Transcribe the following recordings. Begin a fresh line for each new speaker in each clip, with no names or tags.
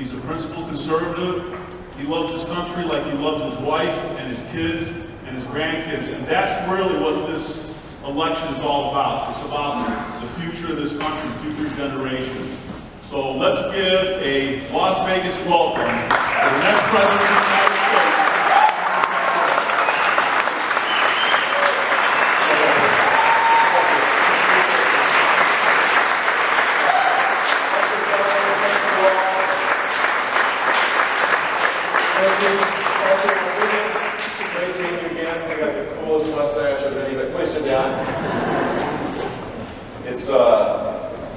He's a principled conservative. He loves his country like he loves his wife and his kids and his grandkids. And that's really what this election is all about. It's about the future of this country, future generations. So let's give a Las Vegas welcome to the next president of the United States.
Nice seeing you again. I got the coolest mustache of anybody. Please sit down. It's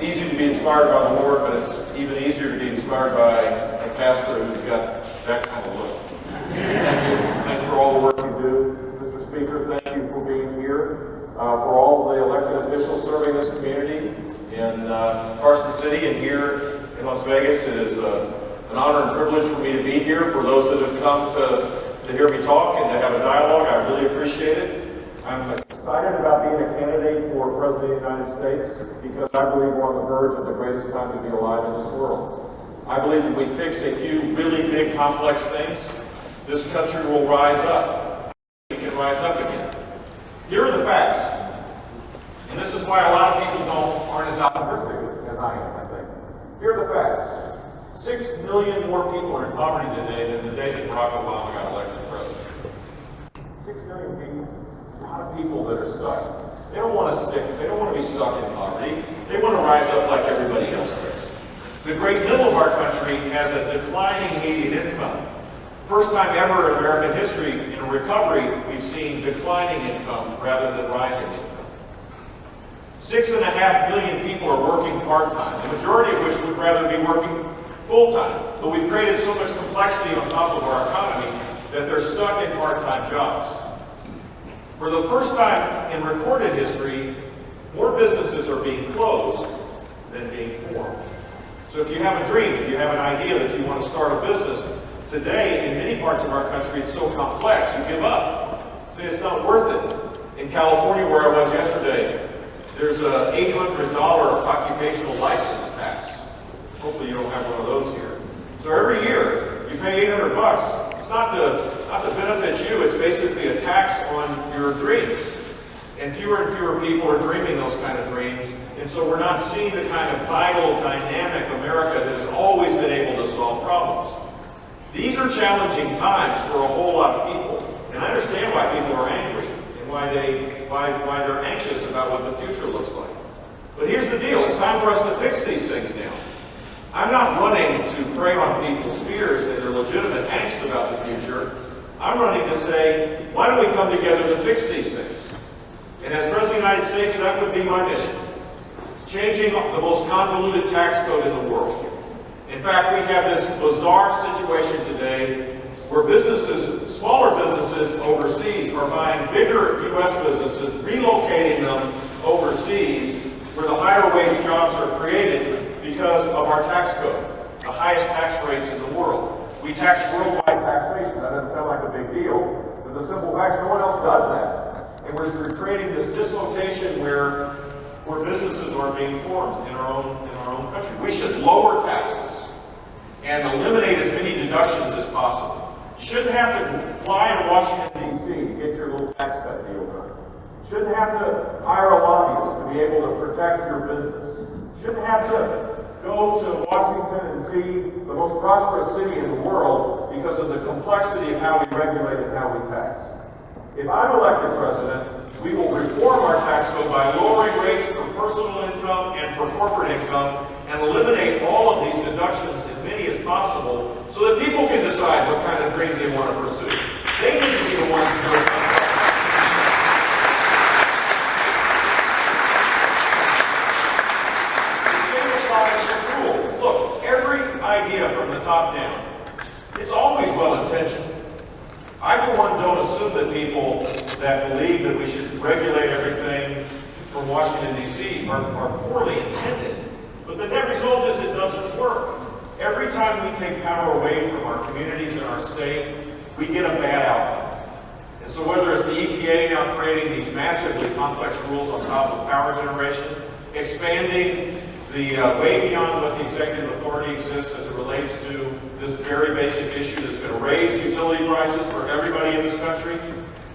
easy to be inspired by the Lord, but it's even easier to be inspired by a pastor who's got that kind of look. Thank you. Thank you for all the work you do. Mr. Speaker, thank you for being here. For all the elected officials serving this community in Carson City and here in Las Vegas, it is an honor and privilege for me to be here. For those that have come to hear me talk and to have a dialogue, I really appreciate it. I'm excited about being a candidate for President of the United States because I believe we're on the verge of the greatest time to be alive in this world. I believe if we fix a few really big, complex things, this country will rise up. We can rise up again. Here are the facts. And this is why a lot of people aren't as optimistic as I am, I think. Here are the facts. 6 million more people are in poverty today than the day that Barack Obama got elected president. 6 million people. A lot of people that are stuck. They don't want to be stuck in poverty. They want to rise up like everybody else does. The great middle of our country has a declining median income. First time ever in American history, in a recovery, we've seen declining income rather than rising income. 6.5 million people are working part-time, the majority of which would rather be working full-time. But we've created so much complexity on top of our economy that they're stuck in part-time jobs. For the first time in recorded history, more businesses are being closed than being formed. So if you have a dream, if you have an idea that you want to start a business, today in many parts of our country it's so complex, you give up. Say it's not worth it. In California, where I was yesterday, there's a $800 occupational license tax. Hopefully you don't have one of those here. So every year you pay $800. It's not to benefit you, it's basically a tax on your dreams. And fewer people are dreaming those kind of dreams. And so we're not seeing the kind of vital, dynamic America that has always been able to solve problems. These are challenging times for a whole lot of people. And I understand why people are angry and why they're anxious about what the future looks like. But here's the deal, it's time for us to fix these things now. I'm not running to prey on people's fears and their legitimate angst about the future. I'm running to say, why don't we come together to fix these things? And as President of the United States, that would be my mission. Changing the most convoluted tax code in the world. In fact, we have this bizarre situation today where businesses, smaller businesses overseas are buying bigger U.S. businesses, relocating them overseas where the higher wage jobs are created because of our tax code, the highest tax rates in the world. We tax worldwide taxation. That doesn't sound like a big deal, but the simple fact is no one else does that. And we're creating this dislocation where businesses are being formed in our own country. We should lower taxes and eliminate as many deductions as possible. You shouldn't have to fly to Washington, D.C. to get your little tax cut deal done. You shouldn't have to hire a lobbyist to be able to protect your business. You shouldn't have to go to Washington and see the most prosperous city in the world because of the complexity of how we regulate and how we tax. If I'm elected president, we will reform our tax code by lowering rates for personal income and for corporate income and eliminate all of these deductions, as many as possible, so that people can decide what kind of dreams they want to pursue. They need to be the ones to do it. Look, every idea from the top down, it's always well-intentioned. I, for one, don't assume that people that believe that we should regulate everything from Washington, D.C. are poorly intended. But the net result is it doesn't work. Every time we take power away from our communities and our state, we get a bad outcome. And so whether it's the EPA now creating these massively complex rules on top of power generation, expanding way beyond what the executive authority exists as it relates to this very basic issue that's going to raise utility prices for everybody in this country,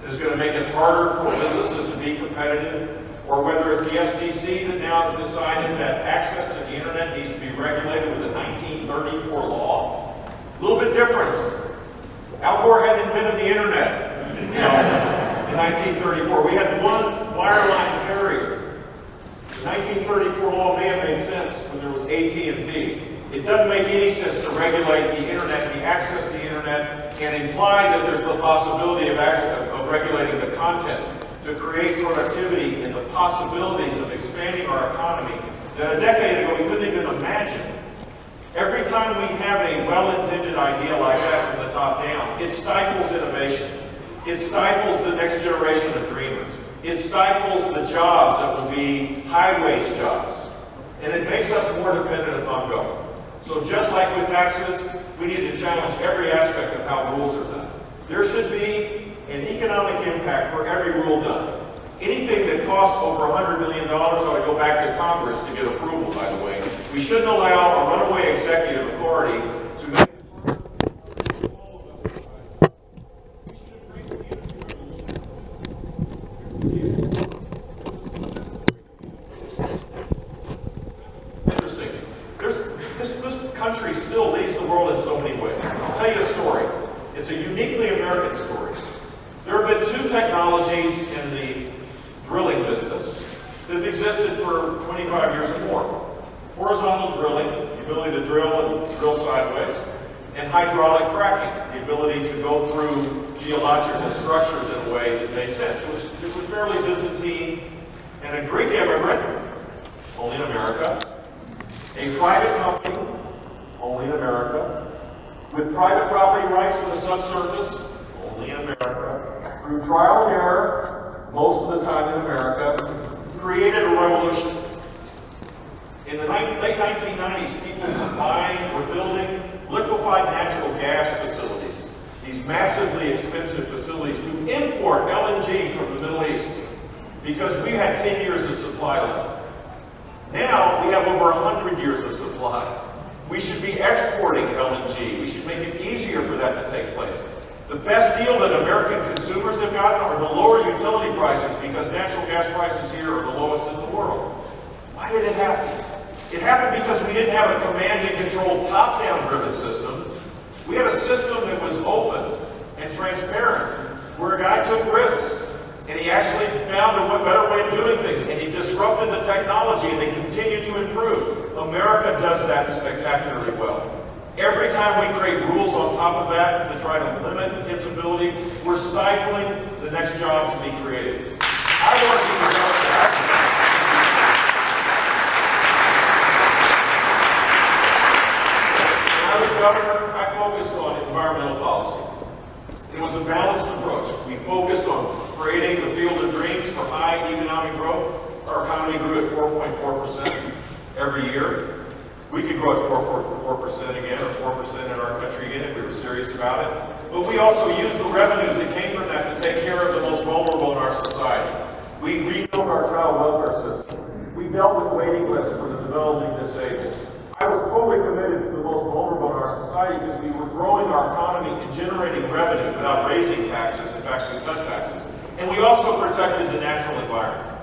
is going to make it harder for businesses to be competitive, or whether it's the FCC that now has decided that access to the internet needs to be regulated with a 1934 law. A little bit different. Al Gore had invented the internet in 1934. We had one wireline carrier. The 1934 law may have made sense when there was AT&T. It doesn't make any sense to regulate the internet, the access to the internet, and imply that there's the possibility of regulating the content to create productivity and the possibilities of expanding our economy that a decade ago we couldn't even imagine. Every time we have a well-intended idea like that from the top down, it stifles innovation. It stifles the next generation of dreamers. It stifles the jobs that will be high-wage jobs. And it makes us more dependent upon government. So just like with taxes, we need to challenge every aspect of how rules are done. There should be an economic impact for every rule done. Anything that costs over $100 million ought to go back to Congress to get approval, by the way. We shouldn't allow a runaway executive authority to make interesting. This country still leads the world in so many ways. I'll tell you a story. It's a uniquely American story. There have been two technologies in the drilling business that have existed for 25 years or more. Horizontal drilling, the ability to drill and drill sideways, and hydraulic fracking, the ability to go through geological structures in a way that made sense. It was fairly Byzantine, and a Greek immigrant, only in America, a private company, only in America, with private property rights for the subsurface, only in America, through trial and error, most of the time in America, created a revolution. In the late 1990s, people were buying, were building liquefied natural gas facilities, these massively expensive facilities to import LNG from the Middle East, because we had 10 years of supply left. Now we have over 100 years of supply. We should be exporting LNG. We should make it easier for that to take place. The best deal that American consumers have gotten are the lower utility prices, because natural gas prices here are the lowest in the world. Why did it happen? It happened because we didn't have a command and control top-down driven system. We had a system that was open and transparent, where a guy took risks, and he actually found a better way of doing things, and he disrupted the technology, and they continue to improve. America does that spectacularly well. Every time we create rules on top of that to try to limit its ability, we're stifling the next job to be created. I want to When I was governor, I focused on environmental policy. It was a balanced approach. We focused on creating the field of dreams for high economic growth. Our economy grew at 4.4% every year. We could grow at 4% again, or 4% in our country again if we were serious about it. But we also used the revenues that came from that to take care of the most vulnerable in our society. We rebuilt our child welfare system. We dealt with waiting lists for the developmentally disabled. I was totally committed to the most vulnerable in our society because we were growing our economy and generating revenue without raising taxes. In fact, we cut taxes. And we also protected the natural environment.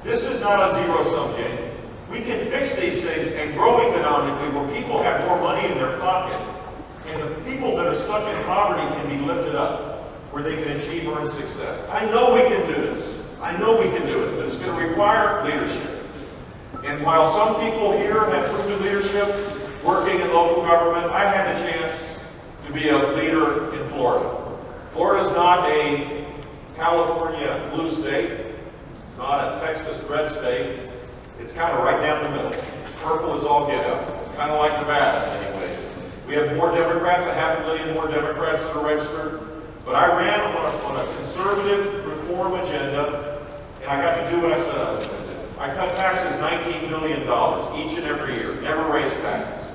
This is not a zero-sum game. We can fix these things and grow economically where people have more money in their pocket, and the people that are stuck in poverty can be lifted up, where they can achieve earned success. I know we can do this. I know we can do it, but it's going to require leadership. And while some people here have proven leadership working in local government, I had the chance to be a leader in Florida. Florida is not a California blue state. It's not a Texas red state. It's kind of right down the middle. It's purple as all get out. It's kind of like Nevada in many ways. We have more Democrats, 500,000 more Democrats that are registered. But I ran on a conservative reform agenda, and I got to do what I said I was going to do. I cut taxes $19 billion each and every year, never raised taxes.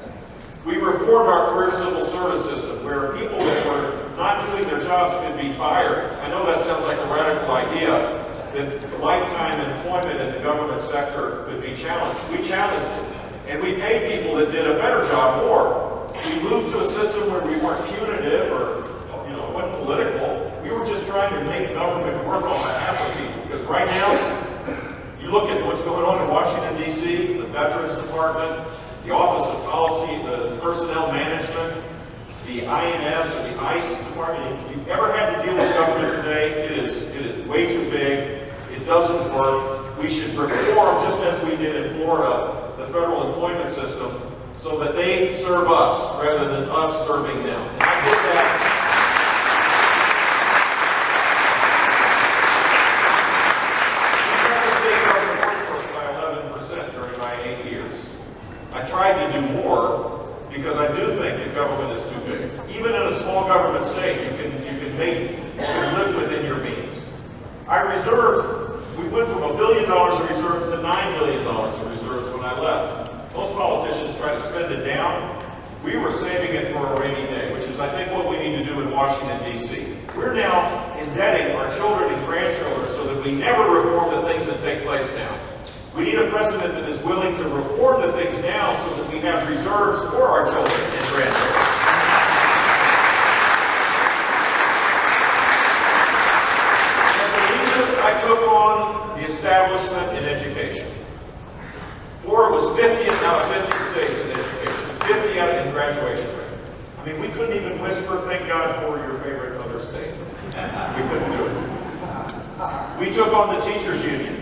We reformed our career civil service system, where people that were not doing their jobs could be fired. I know that sounds like a radical idea, that lifetime employment in the government sector could be challenged. We challenged it. And we paid people that did a better job more. We moved to a system where we weren't punitive or, it wasn't political. We were just trying to make government work on behalf of people. Because right now, you look at what's going on in Washington, D.C., the Veterans Department, the Office of Policy, the Personnel Management, the INS or the ICE Department. If you've ever had to deal with government today, it is way too big. It doesn't work. We should reform, just as we did in Florida, the federal employment system, so that they serve us rather than us serving them. And I did that. I tried to do more because I do think that government is too big. Even in a small government state, you can live within your means. We went from $1 billion of reserves to $9 billion of reserves when I left. Most politicians try to spend it down. We were saving it for a rainy day, which is, I think, what we need to do in Washington, D.C. We're now indebting our children and grandchildren so that we never reform the things that take place now. We need a president that is willing to reform the things now so that we have reserves for our children and grandchildren. As a leader, I took on the establishment in education. Florida was 50th out of 50 states in education, 50 out in graduation rate. I mean, we couldn't even whisper, thank God for your favorite other state. We couldn't do it. We took on the teachers union.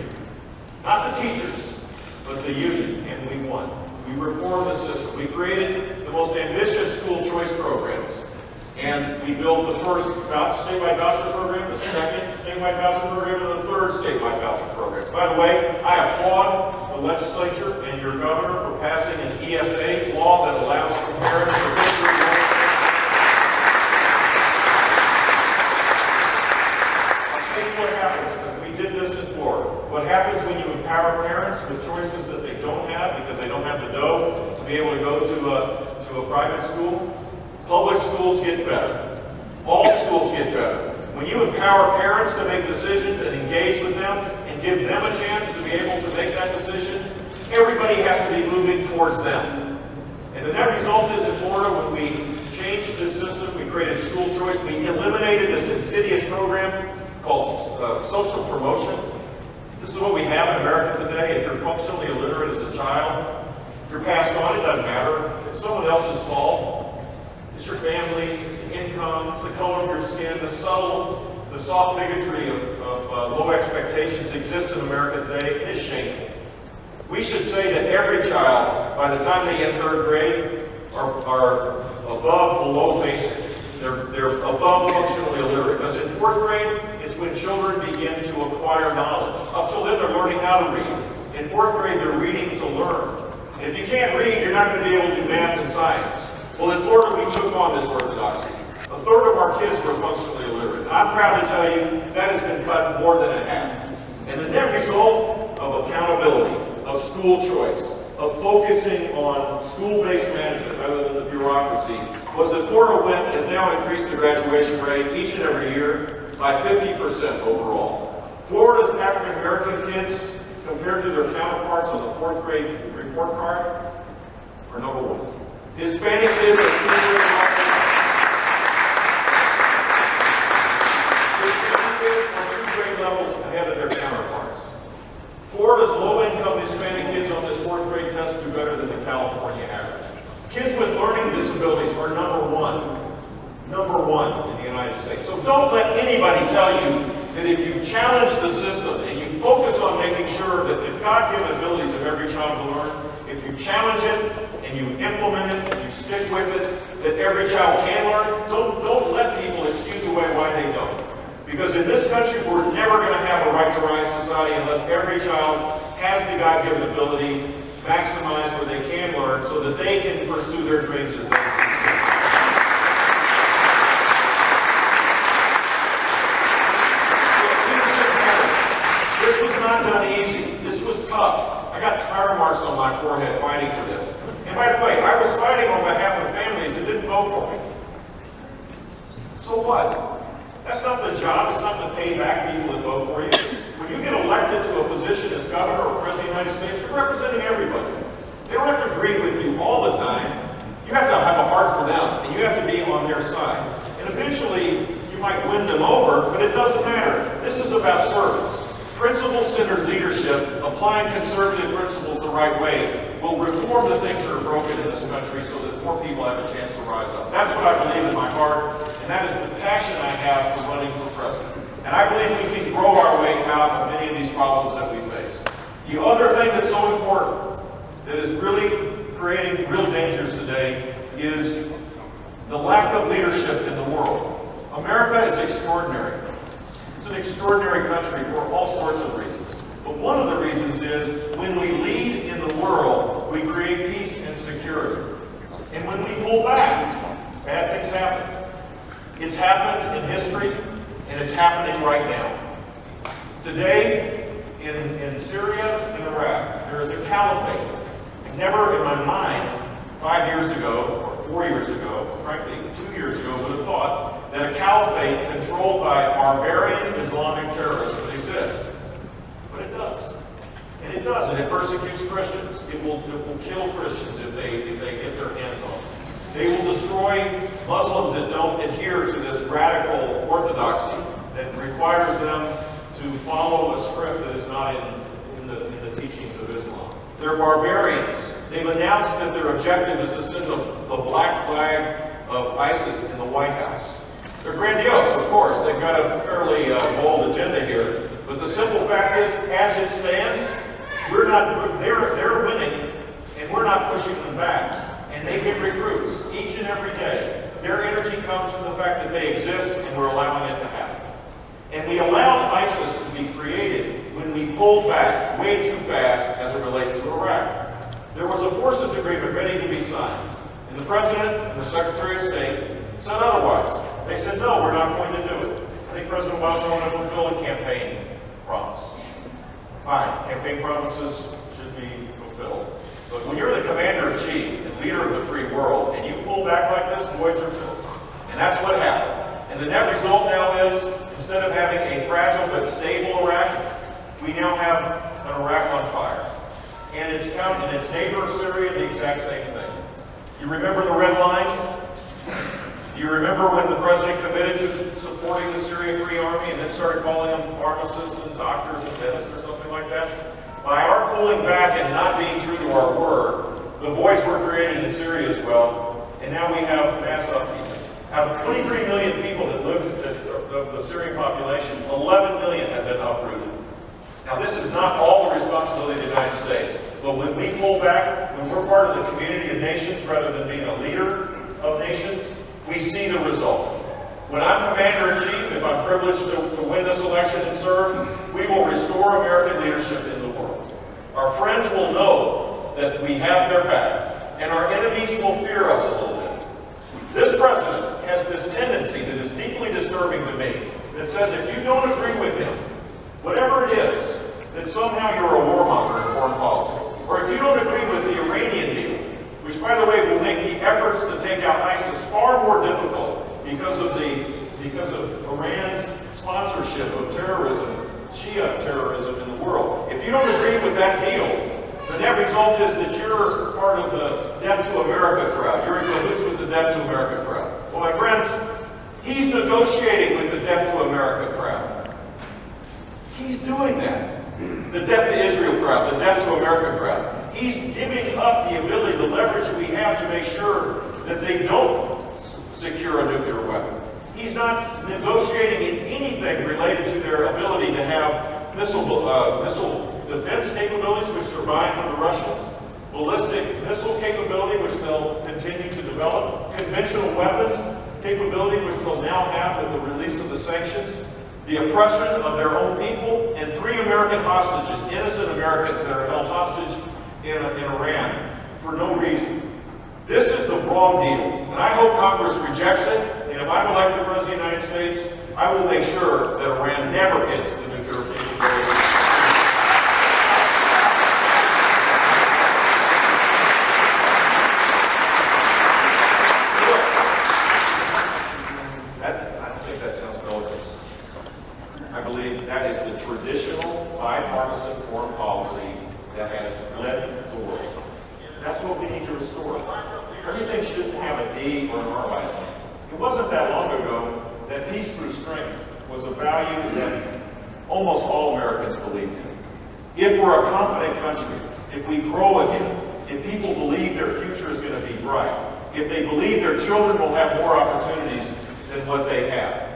Not the teachers, but the union, and we won. We reformed the system. We created the most ambitious school choice programs, and we built the first statewide voucher program, the second statewide voucher program, and the third statewide voucher program. By the way, I applaud the legislature and your governor for passing an ESA law that allows for parents to take their I'll tell you what happens, because we did this in Florida. What happens when you empower parents with choices that they don't have because they don't have the dough to be able to go to a private school? Public schools get better. All schools get better. When you empower parents to make decisions and engage with them and give them a chance to be able to make that decision, everybody has to be moving towards them. And the net result is in Florida, when we changed this system, we created school choice, we eliminated this insidious program called social promotion. This is what we have in America today. If you're functionally illiterate as a child, you're passed on, it doesn't matter. It's someone else's fault. It's your family, it's the income, it's the color of your skin, the soft bigotry of low expectations exists in America today. It is shameful. We should say that every child, by the time they get third grade, are above, below basic. They're above functionally illiterate. Because in fourth grade, it's when children begin to acquire knowledge. Up till then, they're learning how to read. In fourth grade, they're reading to learn. And if you can't read, you're not going to be able to do math and science. Well, in Florida, we took on this orthodoxy. A third of our kids were functionally illiterate. I'm proud to tell you that has been cut more than a half. And the net result of accountability, of school choice, of focusing on school-based management rather than the bureaucracy, was that Florida has now increased the graduation rate each and every year by 50% overall. Florida's African American kids, compared to their counterparts on the fourth grade report card, are number one. Hispanic kids are two grade levels ahead of their counterparts. Florida's low-income Hispanic kids on this fourth grade test do better than the California average. Kids with learning disabilities are number one in the United States. So don't let anybody tell you that if you challenge the system and you focus on making sure that the God-given abilities of every child to learn, if you challenge it and you implement it and you stick with it, that every child can learn, don't let people excuse away why they don't. Because in this country, we're never going to have a right-to-rise society unless every child has the God-given ability maximized where they can learn so that they can pursue their dreams as they see fit. This was not done easy. This was tough. I got tire marks on my forehead fighting for this. And by the way, I was fighting on behalf of families that didn't vote for me. So what? That's not the job. It's not to pay back people that vote for you. When you get elected to a position as governor or president of the United States, you're representing everybody. They don't have to agree with you all the time. You have to have a heart for them, and you have to be on their side. And eventually, you might win them over, but it doesn't matter. This is about service. Principle-centered leadership, applying conservative principles the right way, will reform the things that are broken in this country so that more people have a chance to rise up. That's what I believe in my heart, and that is the passion I have for running for president. And I believe we can grow our way out of many of these problems that we face. The other thing that's so important, that is really creating real dangers today, is the lack of leadership in the world. America is extraordinary. It's an extraordinary country for all sorts of reasons. But one of the reasons is when we lead in the world, we create peace and security. And when we pull back, bad things happen. It's happened in history, and it's happening right now. Today, in Syria and Iraq, there is a caliphate. Never in my mind, 5 years ago, or 4 years ago, or frankly 2 years ago, would have thought that a caliphate controlled by barbarian Islamic terrorists would exist. But it does. And it does, and it persecutes Christians. It will kill Christians if they get their hands on them. They will destroy Muslims that don't adhere to this radical orthodoxy that requires them to follow a script that is not in the teachings of Islam. They're barbarians. They've announced that their objective is to send the black flag of ISIS in the White House. They're grandiose, of course. They've got a fairly bold agenda here. But the simple fact is, as it stands, they're winning, and we're not pushing them back. And they get recruits each and every day. Their energy comes from the fact that they exist, and we're allowing it to happen. And we allowed ISIS to be created when we pulled back way too fast as it relates to Iraq. There was a forces agreement ready to be signed, and the President and the Secretary of State said otherwise. They said, no, we're not going to do it. I think President Obama wanted to fulfill a campaign promise. Fine, campaign promises should be fulfilled. But when you're the commander-in-chief and leader of the free world, and you pull back like this, voids are filled. And that's what happened. And the net result now is, instead of having a fragile but stable Iraq, we now have an Iraq on fire. And its neighbor, Syria, the exact same thing. You remember the red line? Do you remember when the president committed to supporting the Syrian Free Army and then started calling them pharmacists and doctors and dentists or something like that? By our pulling back and not being true to our word, the voids were created in Syria as well, and now we have mass upheaval. Out of 23 million people that live of the Syrian population, 11 million have been uprooted. Now, this is not all the responsibility of the United States, but when we pull back, when we're part of the community of nations rather than being a leader of nations, we see the result. When I'm commander-in-chief, if I'm privileged to win this election and serve, we will restore American leadership in the world. Our friends will know that we have their back, and our enemies will fear us a little bit. This president has this tendency that is deeply disturbing to me, that says if you don't agree with him, whatever it is, that somehow you're a warmonger in foreign policy. Or if you don't agree with the Iranian deal, which, by the way, will make the efforts to take out ISIS far more difficult because of Iran's sponsorship of terrorism, Shia terrorism in the world. If you don't agree with that deal, the net result is that you're part of the Debt to America crowd. You're in cahoots with the Debt to America crowd. Well, my friends, he's negotiating with the Debt to America crowd. He's doing that. The Debt to Israel crowd, the Debt to America crowd. He's giving up the ability, the leverage we have to make sure that they don't secure a nuclear weapon. He's not negotiating in anything related to their ability to have missile defense capabilities, which they're buying from the Russians, ballistic missile capability, which they'll continue to develop, conventional weapons capability, which they'll now have with the release of the sanctions, the oppression of their own people, and 3 American hostages, innocent Americans that are held hostage in Iran for no reason. This is the wrong deal, and I hope Congress rejects it, and if I'm elected President of the United States, I will make sure that Iran never gets the nuclear capability. I don't think that sounds militant. I believe that is the traditional bipartisan foreign policy that has led the world. wasn't that long ago that peace through strength was a value that almost all Americans believed in. If we're a confident country, if we grow again, if people believe their future is going to be bright, if they believe their children will have more opportunities than what they have,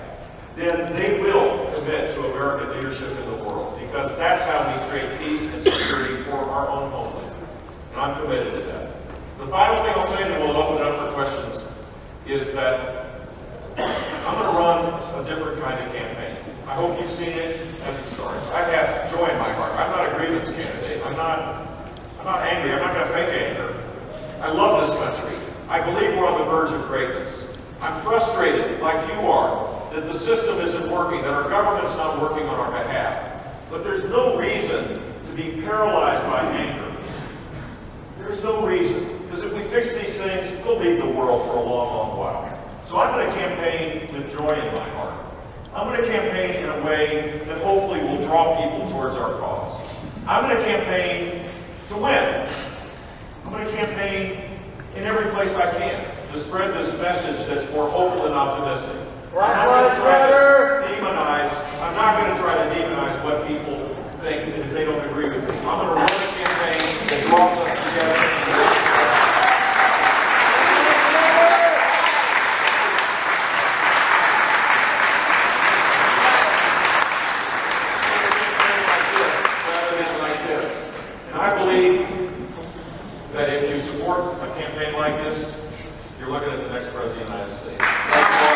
then they will commit to American leadership in the world, because that's how we create peace and security for our own homeland. And I'm committed to that. The final thing I'll say, and then we'll open it up for questions, is that I'm going to run a different kind of campaign. I hope you've seen it as it starts. I have joy in my heart. I'm not a grievance candidate. I'm not angry. I'm not going to fake anger. I love this country. I believe we're on the verge of greatness. I'm frustrated, like you are, that the system isn't working, that our government's not working on our behalf. But there's no reason to be paralyzed by anger. There's no reason. Because if we fix these things, we'll lead the world for a long, long while. So I'm going to campaign with joy in my heart. I'm going to campaign in a way that hopefully will draw people towards our cause. I'm going to campaign to win. I'm going to campaign in every place I can to spread this message that's more hopeful and optimistic. I'm not going to try to demonize what people think if they don't agree with me. I'm going to run a campaign that draws us together. I believe that if you support a campaign like this, you're looking at the next president of the United States.